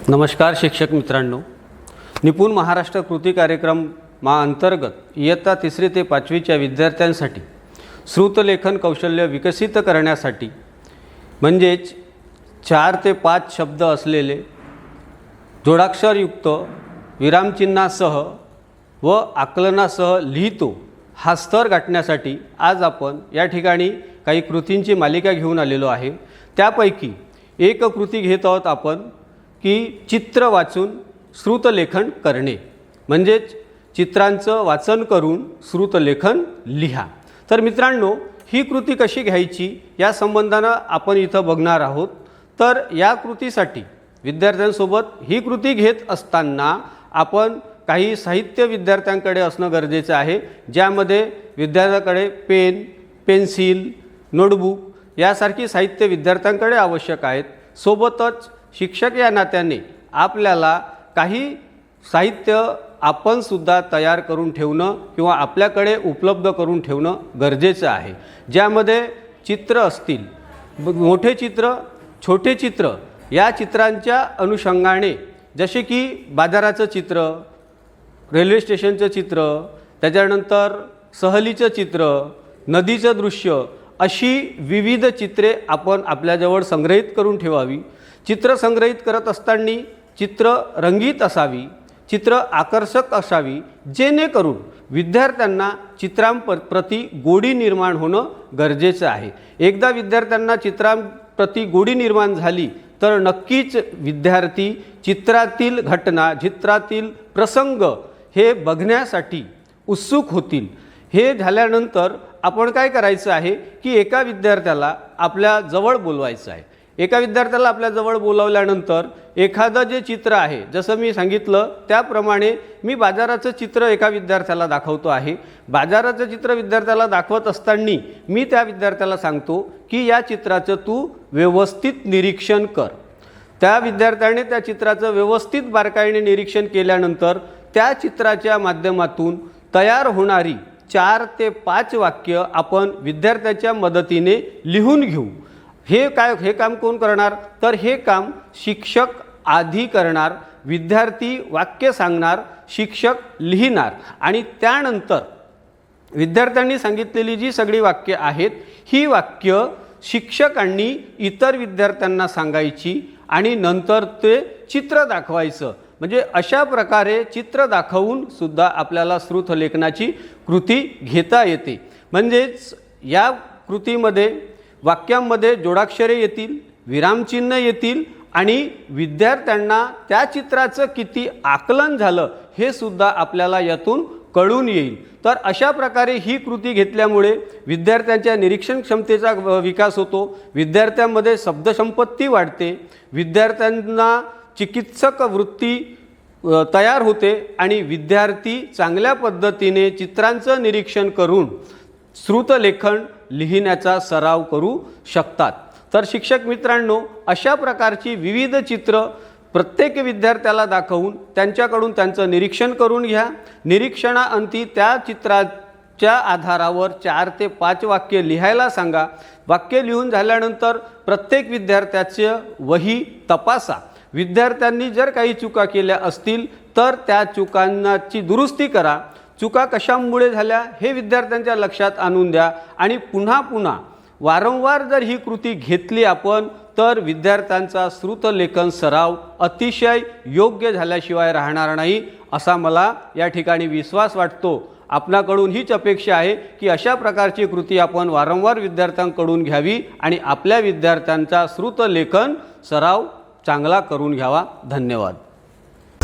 नमस्कार शिक्षक मित्रांनो, निपुण महाराष्ट्र कृती कार्यक्रमा अंतर्गत इयत्ता 3री ते 5वीच्या विद्यार्थ्यांसाठी श्रुतलेखन कौशल्य विकसित करण्यासाठी म्हणजेच 4 ते 5 शब्द असलेले जोडाक्षरयुक्त विरामचिन्हासह व आकलनासह लिहितो हा स्तर गाठण्यासाठी आज आपण या ठिकाणी काही कृतींची मालिका घेऊन आलेलो आहे। त्यापैकी एक कृती घेत आहोत आपण की चित्र वाचून श्रुतलेखन करणे, म्हणजेच चित्रांचं वाचन करून श्रुतलेखन लिहा। तर मित्रांनो, ही कृती कशी घ्यायची या संबंधाने आपण इथं बघणार आहोत। तर या कृतीसाठी विद्यार्थ्यांसोबत ही कृती घेत असताना आपण काही साहित्य विद्यार्थ्यांकडे असणं गरजेचं आहे, ज्यामध्ये विद्यार्थ्यांकडे पेन, पेन्सिल, नोटबुक यासारखी साहित्य विद्यार्थ्यांकडे आवश्यक आहेत। सोबतच शिक्षक या नात्याने आपल्याला काही साहित्य आपण सुद्धा तयार करून ठेवणं किंवा आपल्याकडे उपलब्ध करून ठेवणं गरजेचं आहे, ज्यामध्ये चित्र असतील, मोठे चित्र, छोटे चित्र। या चित्रांच्या अनुषंगाने जसे की बाजाराचं चित्र, रेल्वे स्टेशनचं चित्र, त्याच्यानंतर सहलीचं चित्र, नदीचं दृश्य, अशी विविध चित्रे आपण आपल्याजवळ संग्रहित करून ठेवावी। चित्र संग्रहित करत असताना चित्र रंगीत असावी, चित्र आकर्षक असावी, जेणेकरून विद्यार्थ्यांना चित्रांप्रती गोडी निर्माण होणं गरजेचं आहे। एकदा विद्यार्थ्यांना चित्रांप्रती गोडी निर्माण झाली तर नक्कीच विद्यार्थी चित्रातील घटना, चित्रातील प्रसंग हे बघण्यासाठी उत्सुक होतील। हे झाल्यानंतर आपण काय करायचं आहे की एका विद्यार्थ्याला आपल्या जवळ बोलवायचं आहे। एका विद्यार्थ्याला आपल्या जवळ बोलावल्यानंतर एखादं जे चित्र आहे, जसं मी सांगितलं त्याप्रमाणे मी बाजाराचं चित्र एका विद्यार्थ्याला दाखवतो आहे। बाजाराचं चित्र विद्यार्थ्याला दाखवत असताना मी त्या विद्यार्थ्याला सांगतो की या चित्राचं तू व्यवस्थित निरीक्षण कर। त्या विद्यार्थ्याने त्या चित्राचं व्यवस्थित बारकाईने निरीक्षण केल्यानंतर त्या चित्राच्या माध्यमातून तयार होणारी 4 ते 5 वाक्य आपण विद्यार्थ्याच्या मदतीने लिहून घेऊ। हे काम कोण करणार? तर हे काम शिक्षक आधी करणार, विद्यार्थी वाक्य सांगणार, शिक्षक लिहिणार आणि त्यानंतर विद्यार्थ्यांनी सांगितलेली जी सगळी वाक्य आहेत ही वाक्य शिक्षकांनी इतर विद्यार्थ्यांना सांगायची आणि नंतर ते चित्र दाखवायचं। म्हणजे अशा प्रकारे चित्र दाखवून सुद्धा आपल्याला श्रुतलेखनाची कृती घेता येते। म्हणजेच या कृतीमध्ये वाक्यांमध्ये जोडाक्षरे येतील, विरामचिन्ह येतील आणि विद्यार्थ्यांना त्या चित्राचं किती आकलन झालं हे सुद्धा आपल्याला यातून कळून येईल। तर अशा प्रकारे ही कृती घेतल्यामुळे विद्यार्थ्यांच्या निरीक्षण क्षमतेचा विकास होतो, विद्यार्थ्यांमध्ये शब्दसंपत्ती वाढते, विद्यार्थ्यांना चिकित्सक वृत्ती तयार होते आणि विद्यार्थी चांगल्या पद्धतीने चित्रांचं निरीक्षण करून श्रुतलेखन लिहिण्याचा सराव करू शकतात। तर शिक्षक मित्रांनो, अशा प्रकारची विविध चित्र प्रत्येक विद्यार्थ्याला दाखवून त्यांच्याकडून त्यांचं निरीक्षण करून घ्या। निरीक्षणाअंती त्या चित्राच्या आधारावर 4 ते 5 वाक्य लिहायला सांगा। वाक्य लिहून झाल्यानंतर प्रत्येक विद्यार्थ्याचे वही तपासा। विद्यार्थ्यांनी जर काही चुका केल्या असतील तर त्या चुकांची दुरुस्ती करा। चुका कशामुळे झाल्या हे विद्यार्थ्यांच्या लक्षात आणून द्या आणि पुन्हा पुन्हा वारंवार जर ही कृती घेतली आपण तर विद्यार्थ्यांचा श्रुतलेखन सराव अतिशय योग्य झाल्याशिवाय राहणार नाही, असा मला या ठिकाणी विश्वास वाटतो। आपणाकडून हीच अपेक्षा आहे की अशा प्रकारची कृती आपण वारंवार विद्यार्थ्यांकडून घ्यावी आणि आपल्या विद्यार्थ्यांचा श्रुतलेखन सराव चांगला करून घ्यावा। धन्यवाद।